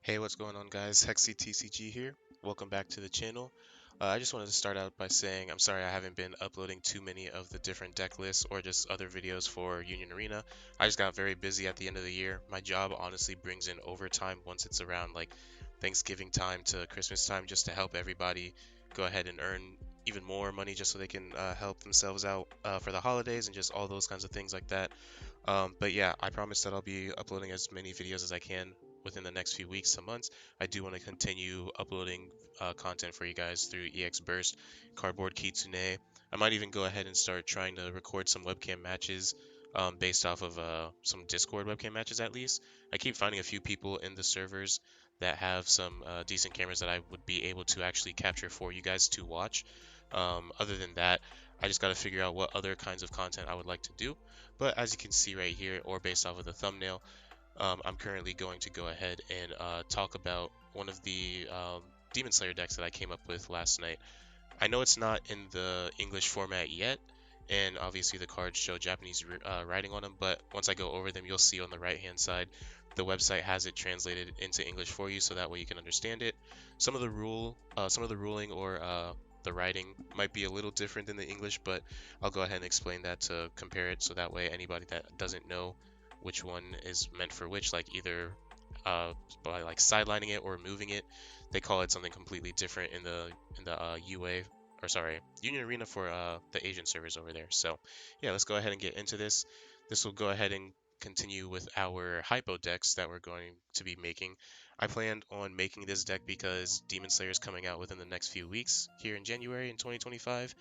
Hey, what's going on, guys? HexyTCG here. Welcome back to the channel. I just wanted to start out by saying I'm sorry I haven't been uploading too many of the different deck lists or just other videos for Union Arena. I just got very busy at the end of the year. My job honestly brings in overtime once it's around like Thanksgiving time to Christmas time just to help everybody go ahead and earn even more money just so they can help themselves out for the holidays and just all those kinds of things like that. But yeah, I promise that I'll be uploading as many videos as I can within the next few weeks to months. I do want to continue uploading content for you guys through ExBurst, Cardboard Kitsune. I might even go ahead and start trying to record some webcam matches based off of some Discord webcam matches at least. I keep finding a few people in the servers that have some decent cameras that I would be able to actually capture for you guys to watch. Other than that, I just got to figure out what other kinds of content I would like to do. But as you can see right here, or based off of the thumbnail, I'm currently going to go ahead and talk about one of the Demon Slayer decks that I came up with last night. I know it's not in the English format yet, and obviously the cards show Japanese writing on them, but once I go over them, you'll see on the right-hand side, the website has it translated into English for you, so that way you can understand it. Some of the ruling or the writing might be a little different than the English, but I'll go ahead and explain that to compare it, so that way anybody that doesn't know which one is meant for which, like either by like sidelining it or moving it, they call it something completely different in the UA, or sorry, Union Arena for the Asian servers over there. So yeah, let's go ahead and get into this. This will go ahead and continue with our hypo decks that we're going to be making. I planned on making this deck because Demon Slayer is coming out within the next few weeks here in January in 2025,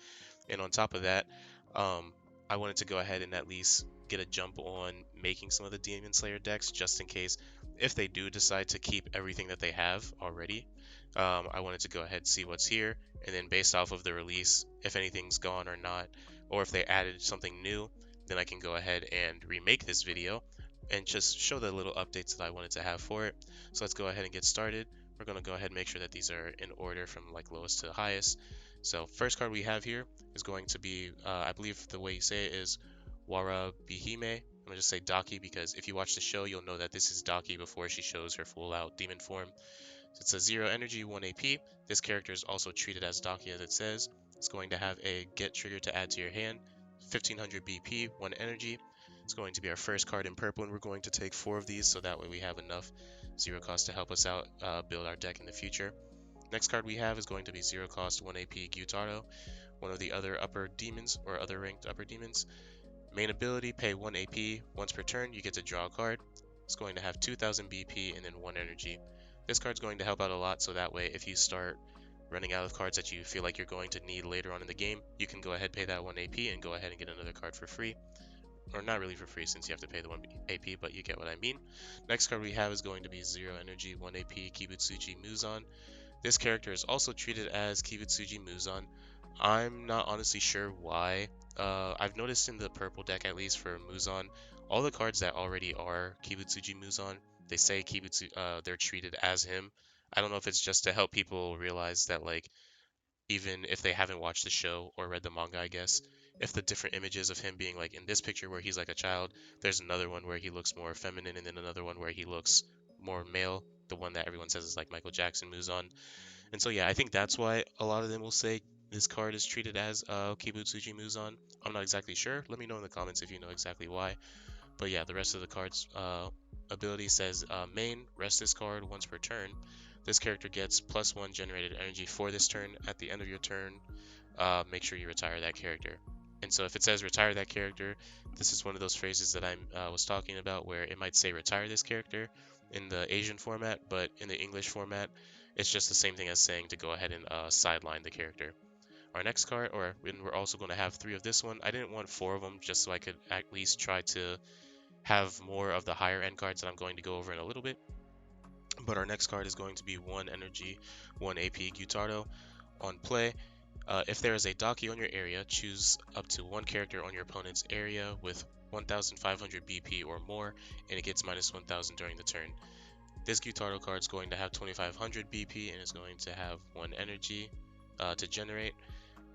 and on top of that, um, I wanted to go ahead and at least get a jump on making some of the Demon Slayer decks just in case if they do decide to keep everything that they have already. I wanted to go ahead and see what's here, and then based off of the release, if anything's gone or not, or if they added something new, then I can go ahead and remake this video and just show the little updates that I wanted to have for it. So let's go ahead and get started. We're going to go ahead and make sure that these are in order from like lowest to highest. So first card we have here is going to be, I believe the way you say it is Wara Bihime. I'm going to just say Daki because if you watch the show, you'll know that this is Daki before she shows her full out demon form. So it's a 0 energy, 1 AP. This character is also treated as Daki as it says. It's going to have a get trigger to add to your hand, 1500 BP, 1 energy. It's going to be our first card in purple, and we're going to take 4 of these so that way we have enough 0 cost to help us out build our deck in the future. Next card we have is going to be 0 cost, 1 AP Gyutaro, one of the other upper demons or other ranked upper demons. Main ability, pay 1 AP. Once per turn, you get to draw a card. It's going to have 2000 BP and then 1 energy. This card's going to help out a lot, so that way if you start running out of cards that you feel like you're going to need later on in the game, you can go ahead pay that 1 AP and go ahead and get another card for free. Or not really for free since you have to pay the 1 AP, but you get what I mean. Next card we have is going to be 0 energy, 1 AP Kibutsuji Muzan. This character is also treated as Kibutsuji Muzan. I'm not honestly sure why. I've noticed in the purple deck, at least for Muzan, all the cards that already are Kibutsuji Muzan, they say they're treated as him. I don't know if it's just to help people realize that, like, even if they haven't watched the show or read the manga, I guess, if the different images of him being like in this picture where he's like a child, there's another one where he looks more feminine, and then another one where he looks more male. The one that everyone says is like Michael Jackson Muzan. And so yeah, I think that's why a lot of them will say this card is treated as Kibutsuji Muzan. I'm not exactly sure. Let me know in the comments if you know exactly why. But yeah, the rest of the card's ability says main, rest this card once per turn. This character gets +1 generated energy for this turn. At the end of your turn, make sure you retire that character. And so if it says retire that character, this is one of those phrases that I was talking about where it might say retire this character in the Asian format, but in the English format, it's just the same thing as saying to go ahead and sideline the character. Our next card, or we're also going to have 3 of this one. I didn't want 4 of them just so I could at least try to have more of the higher end cards that I'm going to go over in a little bit. But our next card is going to be 1 energy, 1 AP Gyutaro. On play, if there is a Daki on your area, choose up to 1 character on your opponent's area with 1500 BP or more, and it gets -1000 during the turn. This Gyutaro card is going to have 2500 BP and is going to have 1 energy to generate.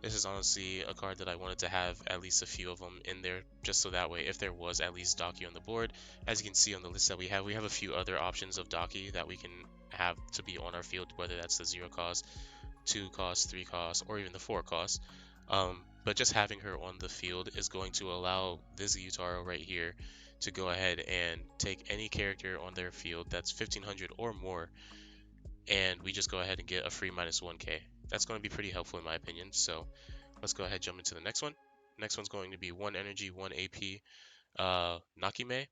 This is honestly a card that I wanted to have at least a few of them in there, just so that way if there was at least Daki on the board. As you can see on the list that we have a few other options of Daki that we can have to be on our field, whether that's the 0 cost, 2 cost, 3 cost, or even the 4 cost. But just having her on the field is going to allow this Gyutaro right here to go ahead and take any character on their field that's 1500 or more, and we just go ahead and get a free minus 1k. That's going to be pretty helpful in my opinion. So let's go ahead and jump into the next one. Next one's going to be 1 energy, 1 AP, Nakime.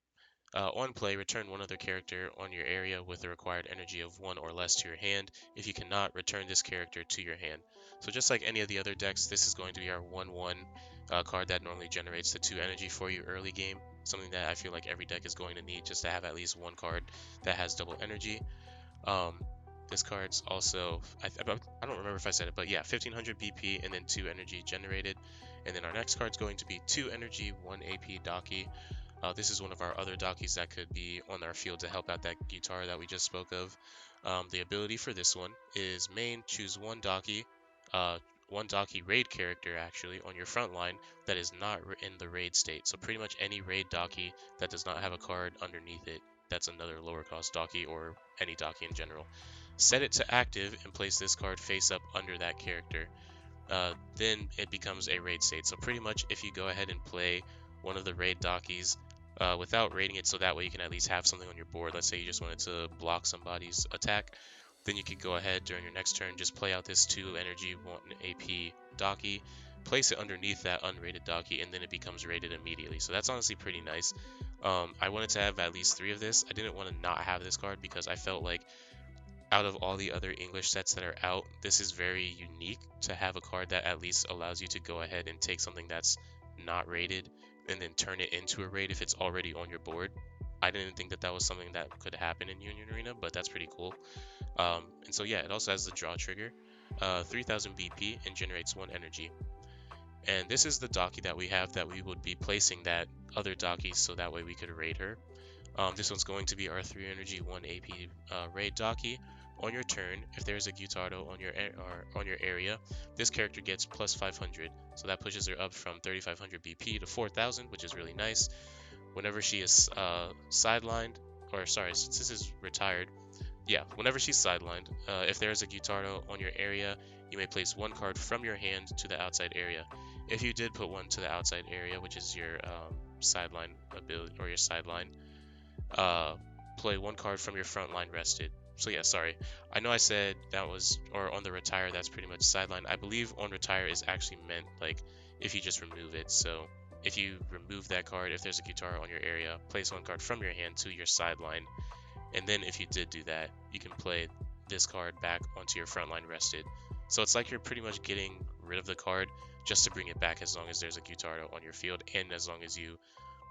On play, return one other character on your area with the required energy of 1 or less to your hand. If you cannot, return this character to your hand. So just like any of the other decks, this is going to be our 1/1 card that normally generates the 2 energy for you early game. Something that I feel like every deck is going to need just to have at least one card that has double energy. Um, this card's also, I don't remember if I said it, but yeah, 1500 BP and then 2 energy generated. And then our next card's going to be 2 energy, 1 AP Daki. This is one of our other Dakis that could be on our field to help out that Gyutaro that we just spoke of. The ability for this one is main, choose uh, one Daki raid character actually on your front line that is not in the raid state. So pretty much any raid Daki that does not have a card underneath it, that's another lower cost Daki or any Daki in general. Set it to active and place this card face up under that character. Then it becomes a raid state. So pretty much if you go ahead and play one of the raid Dakis without raiding it, so that way you can at least have something on your board. Let's say you just wanted to block somebody's attack, then you could go ahead during your next turn, just play out this 2 energy, 1 AP Daki, place it underneath that unrated Daki, and then it becomes rated immediately. So that's honestly pretty nice. I wanted to have at least 3 of this. I didn't want to not have this card because I felt like out of all the other English sets that are out, this is very unique to have a card that at least allows you to go ahead and take something that's not rated and then turn it into a raid if it's already on your board. I didn't think that that was something that could happen in Union Arena, but that's pretty cool. And so yeah, it also has the draw trigger, 3000 BP and generates 1 energy. And this is the Daki that we have that we would be placing that other Daki so that way we could raid her. This one's going to be our 3 energy, 1 AP raid Daki. On your turn, if there's a Gyutaro on your area, this character gets plus 500. So that pushes her up from 3500 BP to 4000, which is really nice. Whenever she is sidelined, or sorry, since this is retired, yeah, whenever she's sidelined, if there's a Gyutaro on your area, you may place 1 card from your hand to the outside area. If you did put one to the outside area, which is your sideline ability or your sideline, uh, play 1 card from your front line rested. So yeah, sorry. I know I said that was, or on the retire, that's pretty much sideline. I believe on retire is actually meant like if you just remove it. So if you remove that card, if there's a Gyutaro on your area, place 1 card from your hand to your sideline. And then if you did do that, you can play this card back onto your front line rested. So it's like you're pretty much getting rid of the card just to bring it back as long as there's a Gyutaro on your field and as long as you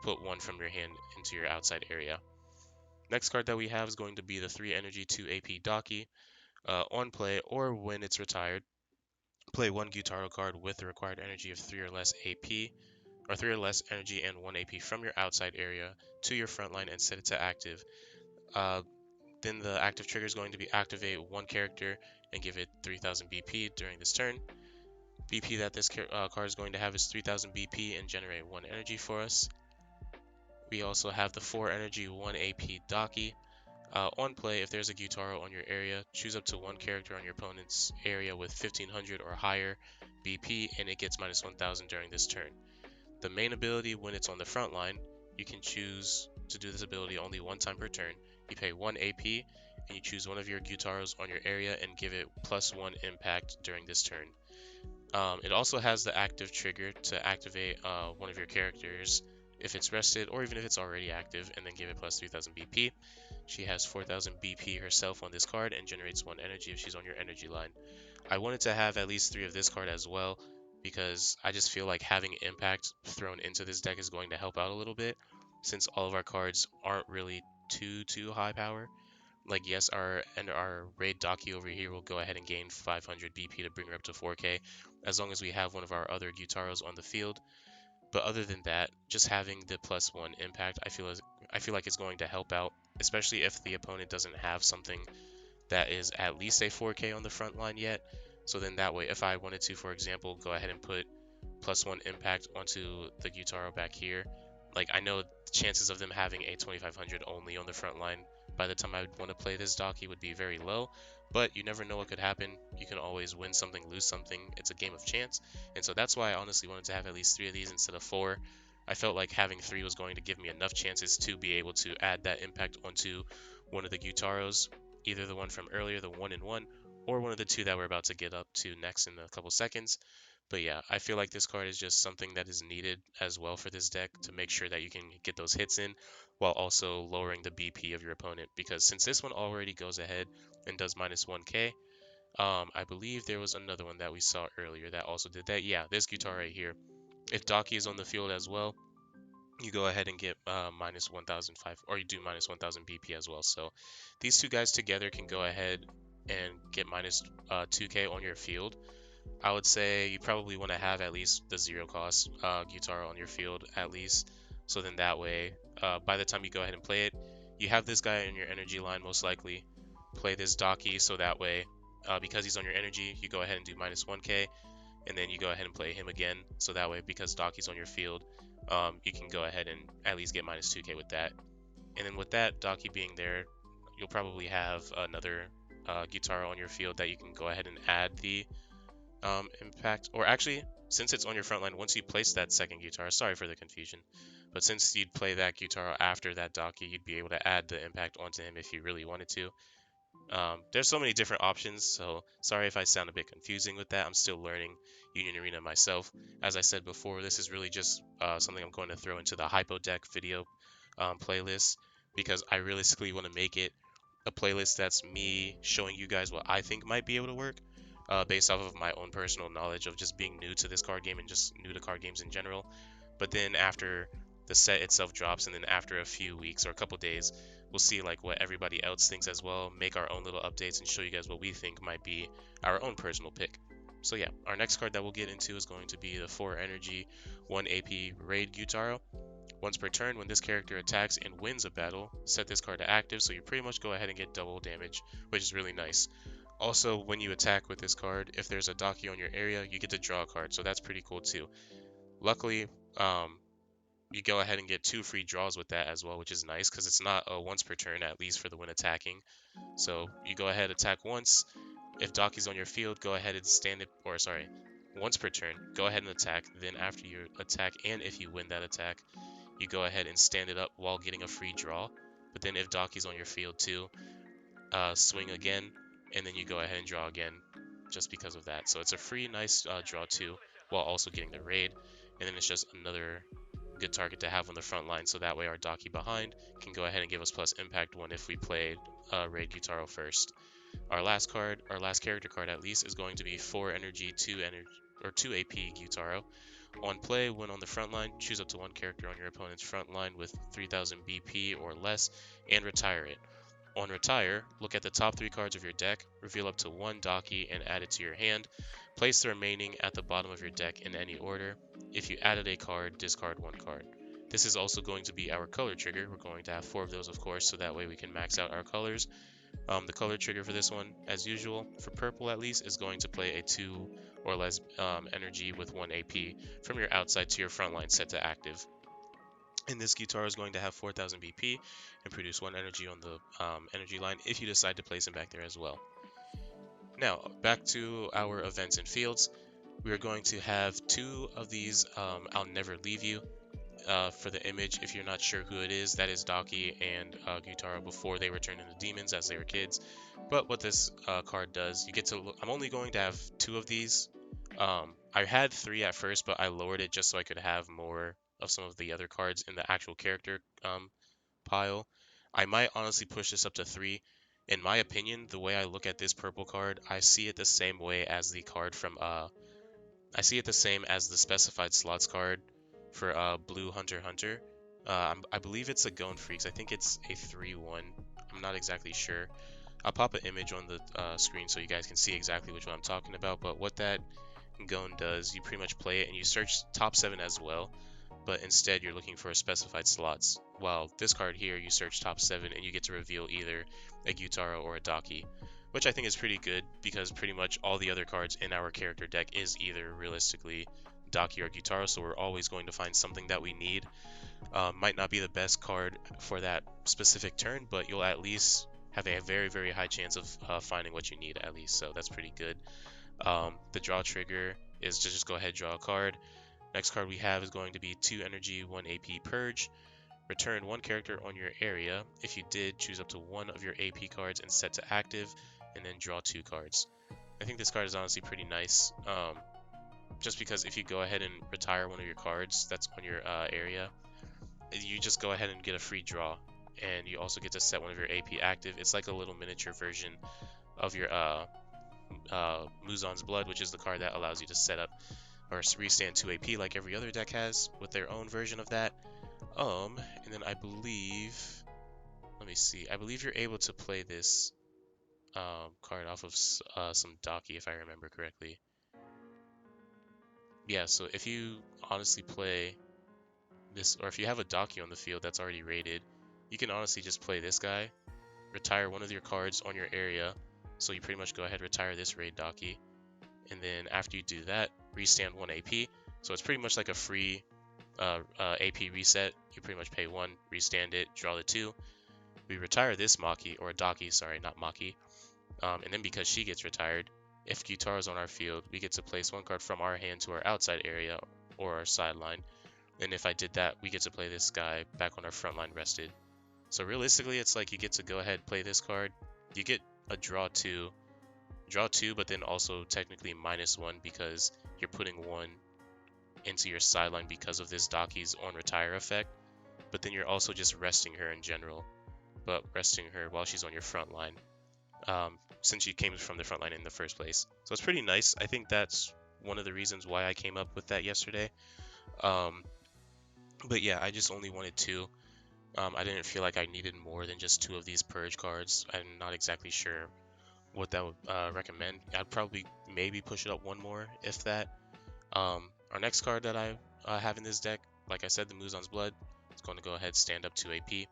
put 1 from your hand into your outside area. Next card that we have is going to be the 3 energy 2 AP Daki. On play or when it's retired, play 1 Gyutaro card with the required energy of 3 or less AP, or 3 or less energy and 1 AP from your outside area to your front line and set it to active. Then the active trigger is going to be activate 1 character and give it 3000 BP during this turn. BP that this card is going to have is 3000 BP and generate 1 energy for us. We also have the 4 energy 1 AP Daki. On play, if there's a Gyutaro on your area, choose up to 1 character on your opponent's area with 1500 or higher BP and it gets minus 1000 during this turn. The main ability, when it's on the front line, you can choose to do this ability only 1 time per turn. You pay 1 AP and you choose one of your Gyutaros on your area and give it plus 1 impact during this turn. It also has the active trigger to activate one of your characters if it's rested or even if it's already active and then give it plus 3000 BP. She has 4000 BP herself on this card and generates 1 energy if she's on your energy line. I wanted to have at least 3 of this card as well because I just feel like having impact thrown into this deck is going to help out a little bit since all of our cards aren't really too high power. Like yes, our raid Daki over here will go ahead and gain 500 BP to bring her up to 4k as long as we have one of our other Gyutaros on the field. But other than that, just having the plus 1 impact, I feel like it's going to help out, especially if the opponent doesn't have something that is at least a 4k on the front line yet. So then that way, if I wanted to, for example, go ahead and put +1 impact onto the Gyutaro back here, like I know the chances of them having a 2500 only on the front line by the time I would want to play this Daki would be very low, but you never know what could happen. You can always win something, lose something. It's a game of chance. And so that's why I honestly wanted to have at least 3 of these instead of 4. I felt like having 3 was going to give me enough chances to be able to add that impact onto one of the Gyutaros, either the one from earlier, the 1-in-1, or one of the 2 that we're about to get up to next in a couple seconds. But yeah, I feel like this card is just something that is needed as well for this deck to make sure that you can get those hits in while also lowering the BP of your opponent. Because since this one already goes ahead and does -1k, I believe there was another one that we saw earlier that also did that. Yeah, this guitar right here. If Daki is on the field as well, you go ahead and get -1005, or you do -1000 BP as well. So these 2 guys together can go ahead and get -2k on your field. I would say you probably want to have at least the 0 cost Gyutaro on your field at least. So then that way, by the time you go ahead and play it, you have this guy in your energy line most likely. Play this Daki, so that way, because he's on your energy, you go ahead and do -1k, and then you go ahead and play him again. So that way, because Daki's on your field, you can go ahead and at least get -2k with that. And then with that Daki being there, you'll probably have another Gyutaro on your field that you can go ahead and add the impact, or actually, since it's on your front line, once you place that second Gyutaro, sorry for the confusion, but since you'd play that Gyutaro after that Daki, you'd be able to add the impact onto him if you really wanted to. There's so many different options, so sorry if I sound a bit confusing with that. I'm still learning Union Arena myself. As I said before, this is really just something I'm going to throw into the HypoDeck video playlist, because I realistically want to make it a playlist that's me showing you guys what I think might be able to work, based off of my own personal knowledge of just being new to this card game and just new to card games in general. But then after the set itself drops, and then after a few weeks or a couple days, we'll see like what everybody else thinks as well, make our own little updates, and show you guys what we think might be our own personal pick. So yeah, our next card that we'll get into is going to be the 4 energy, 1 AP Raid Gyutaro. Once per turn, when this character attacks and wins a battle, set this card to active, so you pretty much go ahead and get double damage, which is really nice. Also, when you attack with this card, if there's a Daki on your area, you get to draw a card, so that's pretty cool too. Luckily, you go ahead and get 2 free draws with that as well, which is nice because it's not a once per turn, at least for the when attacking. So you go ahead, attack once. If Daki's on your field, go ahead and stand it, or sorry, once per turn, go ahead and attack. Then after your attack, and if you win that attack, you go ahead and stand it up while getting a free draw. But then if Daki's on your field too, swing again, and then you go ahead and draw again just because of that. So it's a free, nice draw too, while also getting the raid. And then it's just another good target to have on the front line, so that way our Daki behind can go ahead and give us plus impact 1 if we played Raid Gyutaro first. Our last card, our last character card at least, is going to be 4 energy, 2 AP Gyutaro. On play, when on the front line, choose up to 1 character on your opponent's front line with 3000 BP or less and retire it. On retire, look at the top 3 cards of your deck, reveal up to 1 Daki and add it to your hand. Place the remaining at the bottom of your deck in any order. If you added a card, discard 1 card. This is also going to be our color trigger. We're going to have 4 of those, of course, so that way we can max out our colors. The color trigger for this one, as usual, for purple at least, is going to play a 2 or less energy with 1 AP from your outside to your front line set to active. And this Gyutaro is going to have 4000 BP and produce 1 energy on the energy line if you decide to place him back there as well. Now, back to our events and fields. We are going to have 2 of these I'll Never Leave You. For the image, if you're not sure who it is, that is Daki and Gyutaro before they were turned into demons as they were kids. But what this card does, you get to look, I'm only going to have 2 of these. I had 3 at first, but I lowered it just so I could have more of some of the other cards in the actual character pile. I might honestly push this up to 3. In my opinion, the way I look at this purple card, I see it the same way as the card from I see it the same as the specified slots card for Blue Hunter x Hunter. I believe it's a Gone Freaks. I think it's a 3-1. I'm not exactly sure. I'll pop an image on the screen so you guys can see exactly which one I'm talking about. But what that Gone does, you pretty much play it and you search top 7 as well, but instead you're looking for specified slots. While this card here, you search top 7 and you get to reveal either a Gyutaro or a Daki. which I think is pretty good because pretty much all the other cards in our character deck is either realistically Daki or Gyutaro, so we're always going to find something that we need. Might not be the best card for that specific turn, but you'll at least have a very, very high chance of finding what you need at least, so that's pretty good. The draw trigger is to just go ahead, draw a card. Next card we have is going to be 2 energy, 1 AP Purge. Return one character on your area. If you did, choose up to one of your AP cards and set to active, and then draw 2 cards. I think this card is honestly pretty nice, just because if you go ahead and retire one of your cards that's on your area, you just go ahead and get a free draw, and you also get to set one of your AP active. It's like a little miniature version of your Muzan's Blood, which is the card that allows you to set up or restand 2 AP like every other deck has with their own version of that. And then I believe, let me see, I believe you're able to play this card off of some Daki if I remember correctly. Yeah, so if you honestly play this, or if you have a Daki on the field that's already rated, you can honestly just play this guy, retire one of your cards on your area, so you pretty much go ahead retire this raid Daki, and then after you do that, restand 1 AP, so it's pretty much like a free AP reset. You pretty much pay 1, restand it, draw the 2. We retire this Maki, or Daki, sorry, not Maki, and then because she gets retired, if Gyutaro's on our field, we get to place 1 card from our hand to our outside area or our sideline. And if I did that, we get to play this guy back on our front line rested. So realistically, it's like you get to go ahead play this card. You get a draw 2, but then also technically -1 because you're putting 1 into your sideline because of this Daki's on retire effect. But then you're also just resting her in general, but resting her while she's on your front line, since she came from the front line in the first place. So it's pretty nice. I think that's one of the reasons why I came up with that yesterday. But yeah, I just only wanted 2. I didn't feel like I needed more than just 2 of these purge cards. I'm not exactly sure what that would recommend. I'd probably maybe push it up 1 more, if that. Our next card that I have in this deck, like I said, the Muzan's Blood, it's going to go ahead stand up 2 AP.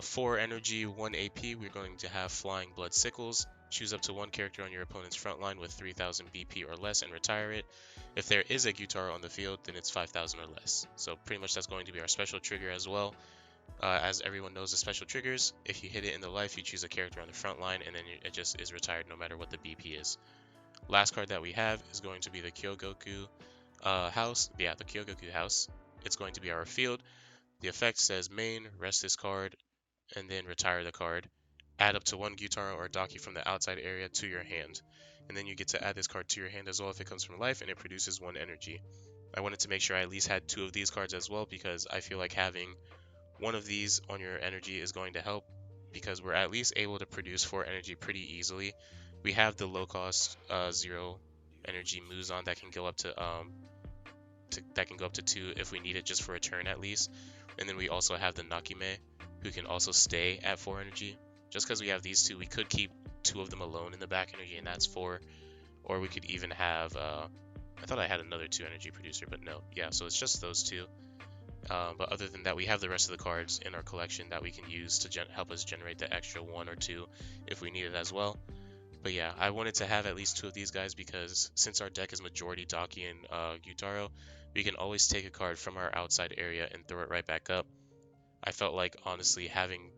4 energy, 1 AP, we're going to have Flying Blood Sickles. Choose up to 1 character on your opponent's front line with 3000 BP or less and retire it. If there is a Gyutaro on the field, then it's 5000 or less. So pretty much that's going to be our special trigger as well. As everyone knows the special triggers, if you hit it in the life, you choose a character on the front line, and then it just is retired no matter what the BP is. Last card that we have is going to be the Kyogoku house. Yeah, the Kyogoku house. It's going to be our field. The effect says main, rest this card, and then retire the card. Add up to 1 Gyutaro or Daki from the outside area to your hand. And then you get to add this card to your hand as well if it comes from life, and it produces 1 energy. I wanted to make sure I at least had 2 of these cards as well because I feel like having 1 of these on your energy is going to help because we're at least able to produce 4 energy pretty easily. We have the low cost 0 energy Muzan that can go up to 2 if we need it just for a turn at least. And then we also have the Nakime, who can also stay at 4 energy. Just because we have these 2, we could keep 2 of them alone in the back energy, and that's 4. Or we could even have, I thought I had another 2 energy producer, but no. Yeah, so it's just those 2. But other than that, we have the rest of the cards in our collection that we can use to help us generate the extra 1 or 2 if we need it as well. But yeah, I wanted to have at least 2 of these guys because since our deck is majority Daki and Gyutaro, we can always take a card from our outside area and throw it right back up. I felt like, honestly, having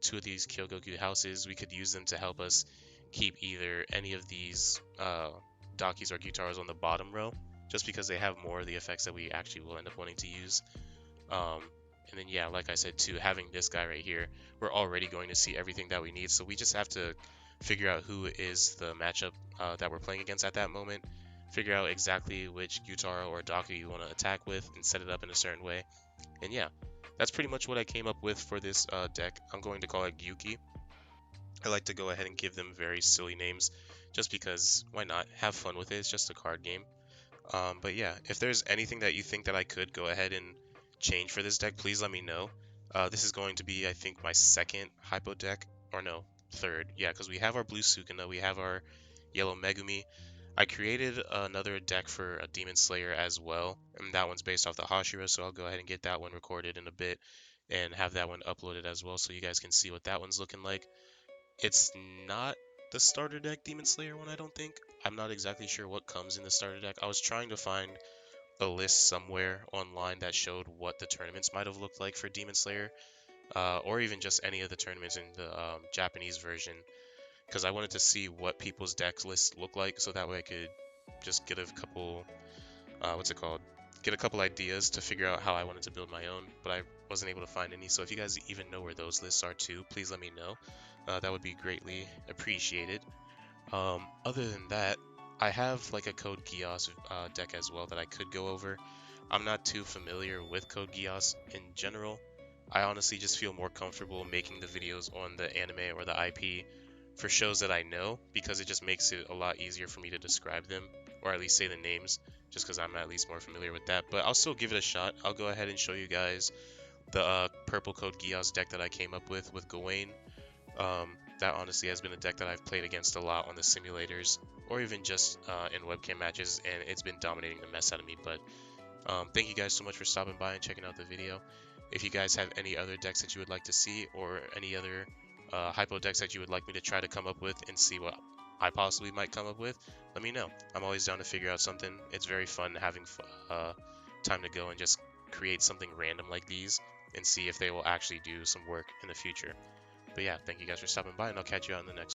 2 of these Kyogoku houses, we could use them to help us keep either any of these Dakis or Gyutaros on the bottom row, just because they have more of the effects that we actually will end up wanting to use. And then yeah, like I said too, having this guy right here, we're already going to see everything that we need, so we just have to figure out who is the matchup that we're playing against at that moment, figure out exactly which Gyutaro or Daki you want to attack with, and set it up in a certain way. And yeah, that's pretty much what I came up with for this deck. I'm going to call it Gyuki. I like to go ahead and give them very silly names, just because, why not? Have fun with it, it's just a card game. But yeah, if there's anything that you think that I could go ahead and change for this deck, please let me know. This is going to be, I think, my second HypoDeck, or no, third. Yeah, because we have our blue Sukuna, we have our yellow Megumi. I created another deck for a Demon Slayer as well, and that one's based off the Hashira, so I'll go ahead and get that one recorded in a bit and have that one uploaded as well so you guys can see what that one's looking like. It's not the starter deck Demon Slayer one, I don't think. I'm not exactly sure what comes in the starter deck. I was trying to find a list somewhere online that showed what the tournaments might have looked like for Demon Slayer, or even just any of the tournaments in the Japanese version, because I wanted to see what people's deck lists look like, so that way I could just get a couple, what's it called? Get a couple ideas to figure out how I wanted to build my own, but I wasn't able to find any. So if you guys even know where those lists are too, please let me know. That would be greatly appreciated. Other than that, I have like a Code Geass deck as well that I could go over. I'm not too familiar with Code Geass in general. I honestly just feel more comfortable making the videos on the anime or the IP for shows that I know, because it just makes it a lot easier for me to describe them, or at least say the names, just because I'm at least more familiar with that. But I'll still give it a shot. I'll go ahead and show you guys the purple Code Geass deck that I came up with Gawain. That honestly has been a deck that I've played against a lot on the simulators, or even just in webcam matches, and it's been dominating the mess out of me. But thank you guys so much for stopping by and checking out the video. If you guys have any other decks that you would like to see, or any other hypo decks that you would like me to try to come up with and see what I possibly might come up with, let me know. I'm always down to figure out something. It's very fun having time to go and just create something random like these and see if they will actually do some work in the future. But yeah, thank you guys for stopping by, and I'll catch you on the next